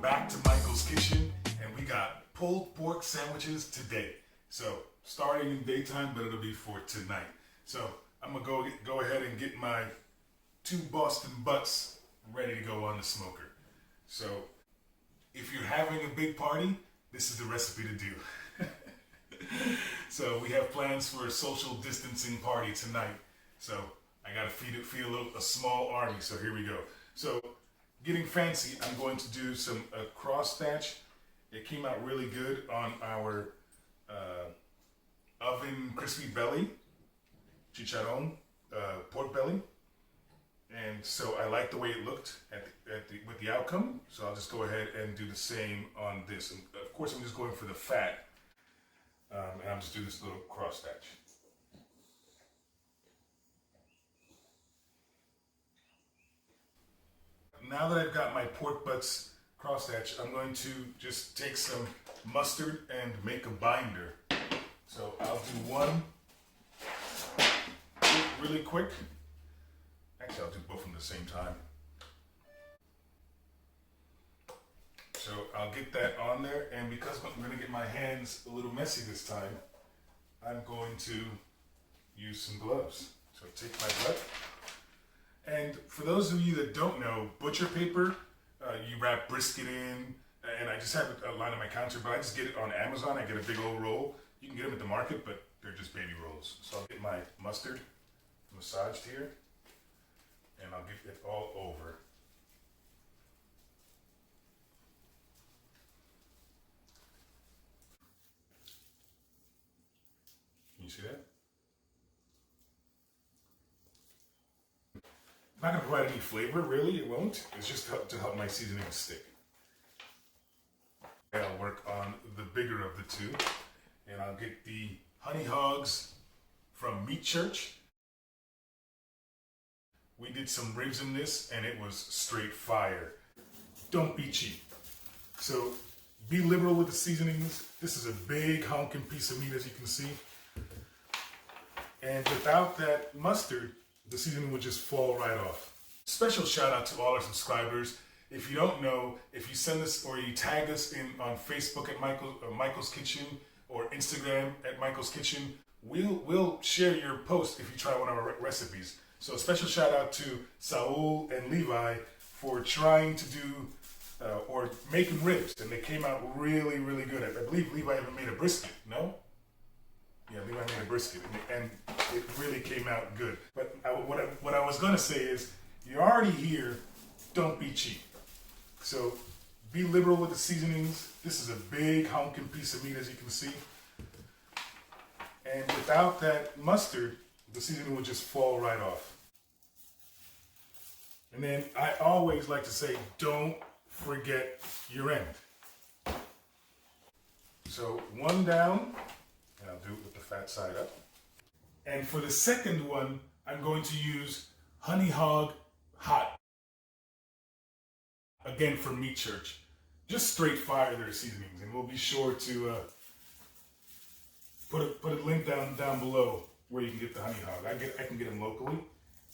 back to Michael's Kitchen, and we got pulled pork sandwiches today. So starting in daytime, but it'll be for tonight. So I'm gonna go ahead and get my 2 Boston butts ready to go on the smoker. So if you're having a big party, this is the recipe to do. So we have plans for a social distancing party tonight. So I gotta feed a small army. So here we go. So getting fancy, I'm going to do some cross stitch. It came out really good on our oven crispy belly, chicharron, pork belly. And so I like the way it looked with the outcome. So I'll just go ahead and do the same on this. And of course, I'm just going for the fat. And I'll just do this little cross stitch. Now that I've got my pork butts cross stitch, I'm going to just take some mustard and make a binder. So I'll do one really quick. Actually, I'll do both at the same time. So I'll get that on there, and because I'm going to get my hands a little messy this time, I'm going to use some gloves. So take my butt. And for those of you that don't know, butcher paper, you wrap brisket in, and I just have it lined on my counter, but I just get it on Amazon. I get a big old roll. You can get them at the market, but they're just baby rolls. So I'll get my mustard massaged here, and I'll get it all over. Can you see that? Not going to provide any flavor, really, it won't. It's just to help my seasoning stick. And I'll work on the bigger of the two. And I'll get the honey hogs from Meat Church. We did some ribs in this, and it was straight fire. Don't be cheap. So be liberal with the seasonings. This is a big honking piece of meat, as you can see. And without that mustard, the seasoning would just fall right off. Special shout out to all our subscribers. If you don't know, if you send us or you tag us on Facebook at Michael's Kitchen or Instagram at Michael's Kitchen, we'll share your post if you try one of our recipes. So a special shout out to Saul and Levi for trying to do or making ribs, and they came out really, really good. I believe Levi even made a brisket, no? Yeah, Levi made a brisket, and it really came out good. But what I was going to say is, you're already here, don't be cheap. So be liberal with the seasonings. This is a big honking piece of meat, as you can see. And without that mustard, the seasoning would just fall right off. And then I always like to say, don't forget your end. So one down. And I'll do it with the fat side up. And for the second one, I'm going to use Honey Hog Hot. Again, from Meat Church. Just straight fire their seasonings. And we'll be sure to put a link down below where you can get the Honey Hog. I can get them locally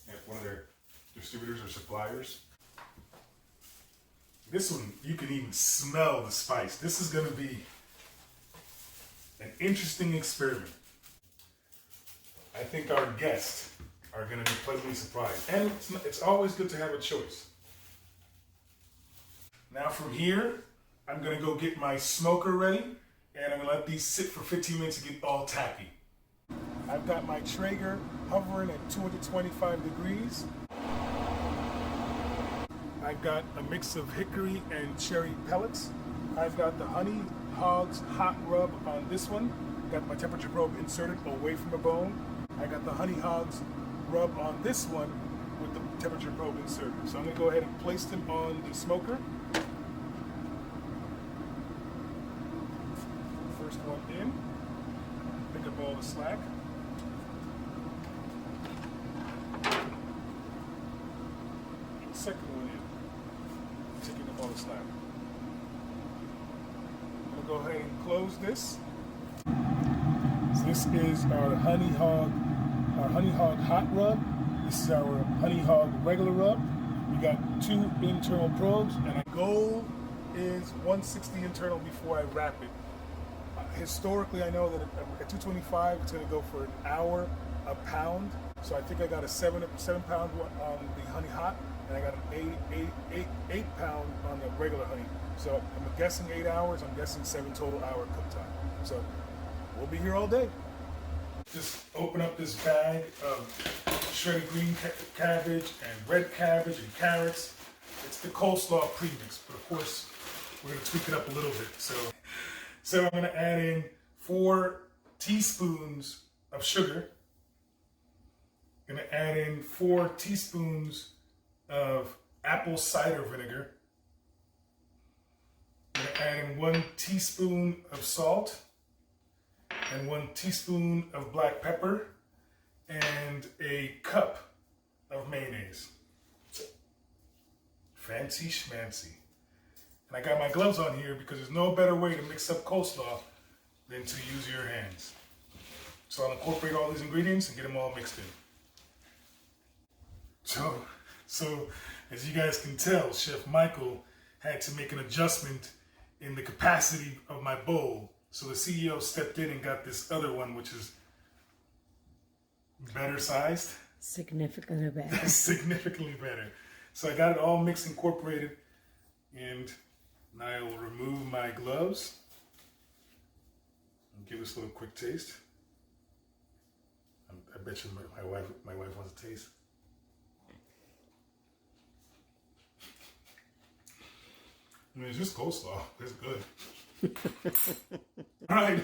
at one of their distributors or suppliers. This one, you can even smell the spice. This is going to be an interesting experiment. I think our guests are going to be pleasantly surprised. And it's always good to have a choice. Now from here, I'm going to go get my smoker ready, and I'm going to let these sit for 15 minutes to get all tacky. I've got my Traeger hovering at 225 degrees. I've got a mix of hickory and cherry pellets. I've got the Honey Hogs Hot Rub on this one. Got my temperature probe inserted away from the bone. I got the Honey Hogs Rub on this one with the temperature probe inserted. So I'm going to go ahead and place them on the smoker. First one in. Pick up all the slack. Second one in. Taking up all the slack. I'm going to go ahead and close this. So this is our Honey Hog Hot Rub. This is our Honey Hog regular rub. We got 2 internal probes and a goal is 160 internal before I wrap it. Historically, I know that at 225, it's going to go for an hour, a pound. So I think I got a 7-pound one on the honey hot, and I got an 8-pound on the regular honey. So I'm guessing 8 hours. I'm guessing 7 total hour cook time. So we'll be here all day. Just open up this bag of shredded green cabbage and red cabbage and carrots. It's the coleslaw premix, but of course we're going to tweak it up a little bit. So I'm going to add in 4 teaspoons of sugar. I'm going to add in 4 teaspoons of apple cider vinegar. I'm going to add in 1 teaspoon of salt and 1 teaspoon of black pepper and a cup of mayonnaise. Fancy schmancy. And I got my gloves on here because there's no better way to mix up coleslaw than to use your hands. So I'll incorporate all these ingredients and get them all mixed in. So as you guys can tell, Chef Michael had to make an adjustment in the capacity of my bowl. So the CEO stepped in and got this other one, which is better sized. Significantly better. Significantly better. So I got it all mixed, incorporated, and I will remove my gloves and give this a little quick taste. I bet you my wife wants a taste. I mean, it's just coleslaw. It's good. All right.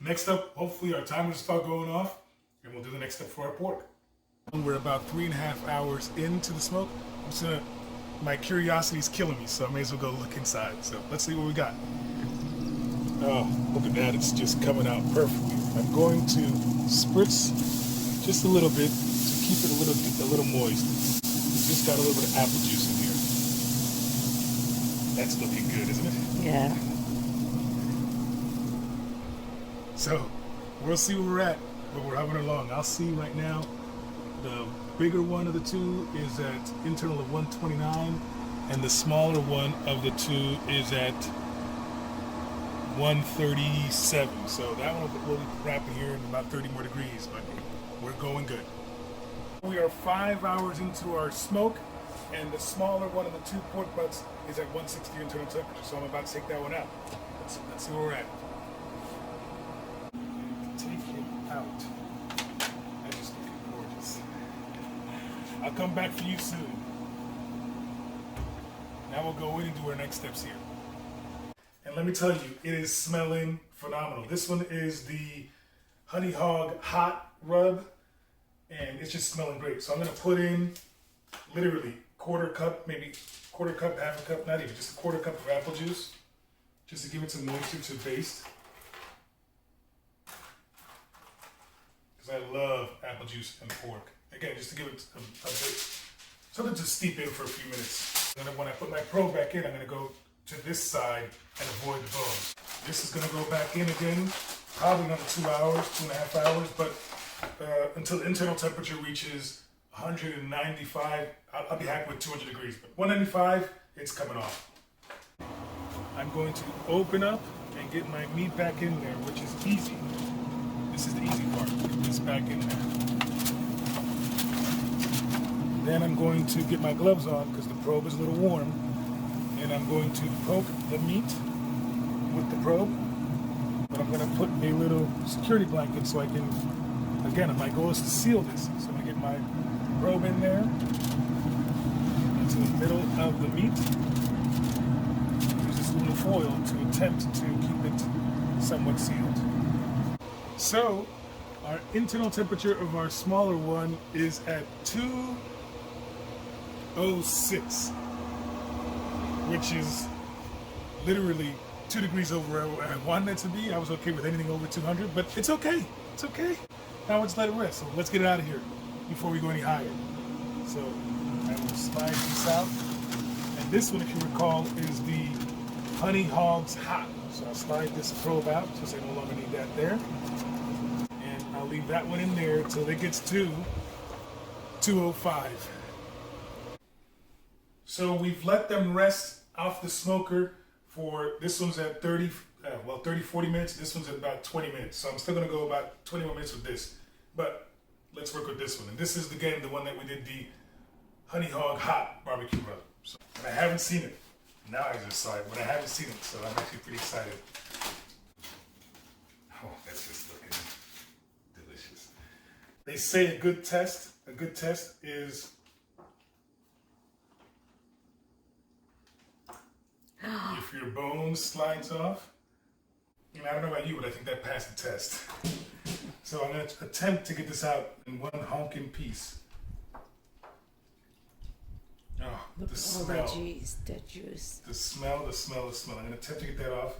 Next up, hopefully our timers start going off, and we'll do the next step for our pork. We're about 3.5 hours into the smoke. My curiosity is killing me, so I may as well go look inside. So let's see what we got. Oh, look at that. It's just coming out perfectly. I'm going to spritz just a little bit to keep it a little moist. It's just got a little bit of apple juice in here. That's looking good, isn't it? Yeah. So we'll see where we're at, but we're hovering along. I'll see right now. The bigger one of the two is at internal of 129, and the smaller one of the two is at 137. So that one will be wrapping here in about 30 more degrees, but we're going good. We are 5 hours into our smoke, and the smaller one of the 2 pork butts is at 160 internal temperature. So I'm about to take that one out. Let's see where we're at. Take him out. That is looking gorgeous. I'll come back for you soon. Now we'll go in and do our next steps here. And let me tell you, it is smelling phenomenal. This one is the Honey Hog Hot Rub, and it's just smelling great. So I'm gonna put in literally quarter cup, maybe quarter cup, half a cup, not even, just a quarter cup of apple juice, just to give it some moisture to baste. Because I love apple juice and pork. Again, just to give it a bit, something to steep in for a few minutes. Then when I put my probe back in, I'm gonna go to this side and avoid the bones. This is gonna go back in again, probably another 2 hours, 2.5 hours, but until internal temperature reaches 195, I'll be happy with 200 degrees, but 195, it's coming off. I'm going to open up and get my meat back in there, which is easy. This is the easy part, get this back in there. Then I'm going to get my gloves on because the probe is a little warm, and I'm going to poke the meat with the probe, but I'm going to put a little security blanket so I can, again, my goal is to seal this. So I'm going to get my probe in there into the middle of the meat. Use this little foil to attempt to keep it somewhat sealed. So our internal temperature of our smaller one is at 206, which is literally 2 degrees over where I wanted it to be. I was okay with anything over 200, but it's okay. It's okay. Now let's let it rest. So let's get it out of here before we go any higher. So I will slide this out. And this one, if you recall, is the Honey Hogs Hot. So I'll slide this probe out since I no longer need that there. And I'll leave that one in there until it gets to 205. So we've let them rest off the smoker for, this one's at 30, 40 minutes. This one's at about 20 minutes. So I'm still gonna go about 20 more minutes with this. But let's work with this one. And this is, again, the one that we did the Honey Hog Hot barbecue rub. So, and I haven't seen it. Now I just saw it, but I haven't seen it, so I'm actually pretty excited. Oh, that's just looking delicious. They say a good test is if your bone slides off. You know, I don't know about you, but I think that passed the test. So I'm going to attempt to get this out in one honking piece. Oh, Look the at all smell. the juice, the juice. The smell. I'm going to attempt to get that off.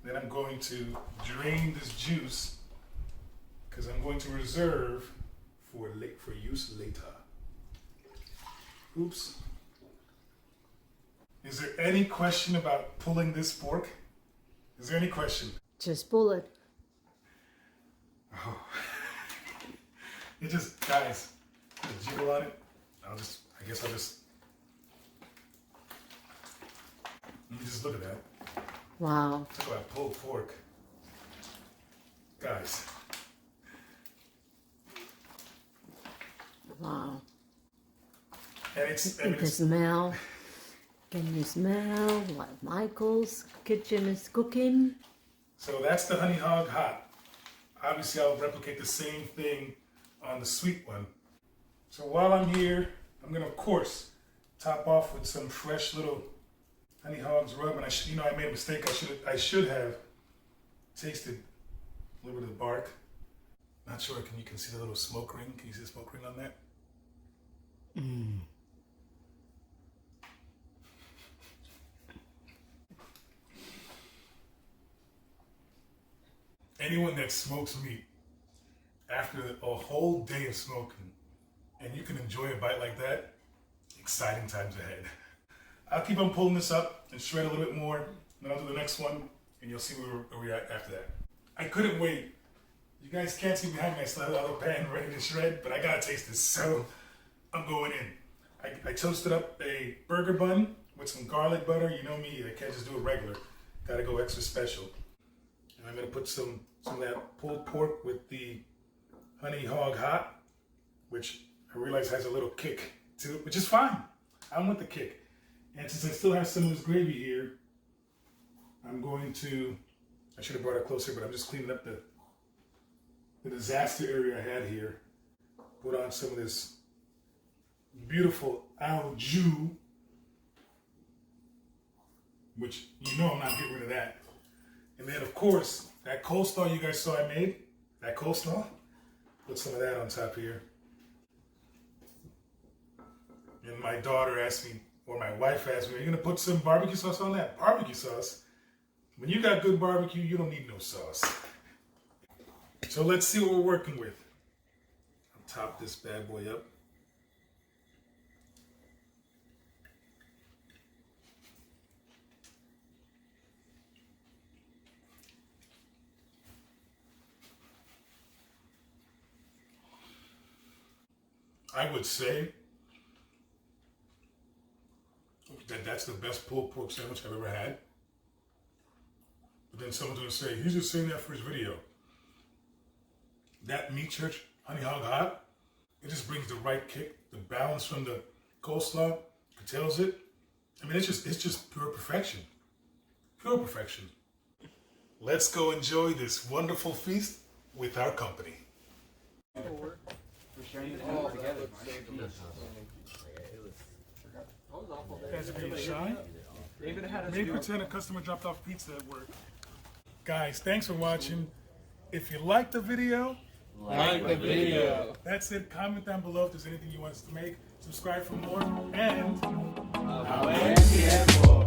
Then I'm going to drain this juice because I'm going to reserve for use later. Oops. Is there any question about pulling this pork? Is there any question? Just pull it. Oh. It just, guys, put a jiggle on it. I guess I'll just, let me just look at that. Wow. Talk about pulled pork. Guys. Wow. And it's, The smell. Can you smell what Michael's kitchen is cooking? so that's the Honey Hog Hot. Obviously, I'll replicate the same thing on the sweet one. So while I'm here, I'm gonna, of course, top off with some fresh little Honey Hogs rub. And I made a mistake. I should have tasted a little bit of the bark. Not sure. You can see the little smoke ring? Can you see the smoke ring on that? Anyone that smokes meat after a whole day of smoking and you can enjoy a bite like that, exciting times ahead. I'll keep on pulling this up and shred a little bit more, then I'll do the next one and you'll see where we're at after that. I couldn't wait. You guys can't see behind me, I still have the other pan ready to shred, but I gotta taste this, so I'm going in. I toasted up a burger bun with some garlic butter. You know me, I can't just do it regular. Gotta go extra special. And I'm gonna put some of that pulled pork with the Honey Hog Hot, which I realize has a little kick to it, which is fine. I'm with the kick. And since I still have some of this gravy here, I'm going to, I should have brought it closer, but I'm just cleaning up the disaster area I had here. Put on some of this beautiful au jus, which you know I'm not getting rid of that. And then of course, that coleslaw you guys saw I made, that coleslaw, put some of that on top here. And my daughter asked me, or my wife asked me, are you gonna put some barbecue sauce on that? Barbecue sauce? When you got good barbecue, you don't need no sauce. So let's see what we're working with. I'll top this bad boy up. I would say that that's the best pulled pork sandwich I've ever had. But then someone's gonna say, he's just saying that for his video. That Meat Church Honey Hog Hot, it just brings the right kick, the balance from the coleslaw, curtails it. I mean, it's just pure perfection. Pure perfection. Let's go enjoy this wonderful feast with our company. Guys are being shy. Maybe pretend a customer dropped off pizza at work. Guys, thanks for watching. If you liked the video, Like the video. that's it. Comment down below if there's anything you want us to make. Subscribe for more. And Buen tiempo.